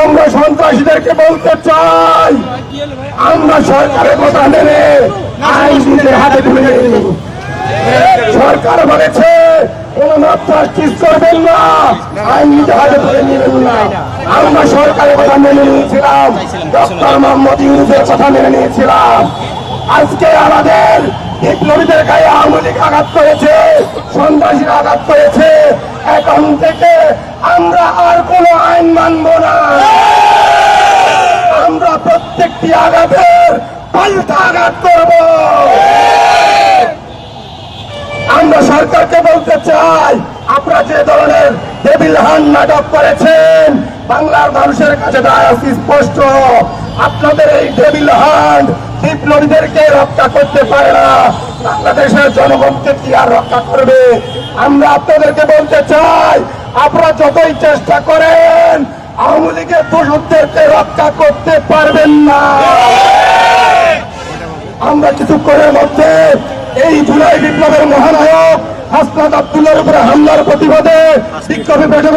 আমরা সন্ত্রাসীদেরকে বলতে চাই, আমরা সরকারের কথা মেনে আইন নিজের হাতে তুলে নিই। সরকার বলেছে কোন মাত্রাস্টিস করবেন না, আইন নিজের হাতে তুলে নেবেন না। আমরা সরকারের কথা মেনে নিয়েছিলাম, ডক্টর মোহাম্মদ ইউনূসের কথা মেনে নিয়েছিলাম। আজকে আমাদের বিপ্লবীদের গায়ে আওয়ামী লীগ আঘাত করেছে, সন্ত্রাসীরা আঘাত করেছে। এখন থেকে আমরা আর কোন আইন মানব না। আমরা প্রত্যেকটি আঘাতের পাল্টা আঘাত করব। আমরা সরকারকে বলতে চাই, আপনারা যে ধরনের ডেভিল হান্ট নাটক করেছেন, বাংলার মানুষের কাছে স্পষ্ট, আপনাদের এই ডেভিল হান্ট বিপ্লবীদেরকে রক্ষা করতে পারে না, বাংলাদেশের জনগণকে কি আর রক্ষা করবে? আমরা আপনাদেরকে বলতে চাই, আপনারা যতই চেষ্টা করেন আওয়ামী লীগের দোষরদেরকে রক্ষা করতে পারবেন না। আমরা কিছুক্ষণের মধ্যে এই জুলাই বিপ্লবের মহানায়ক হাসনাত আব্দুল্লাহর উপরে হামলার প্রতিবাদে বিক্ষোভে বসে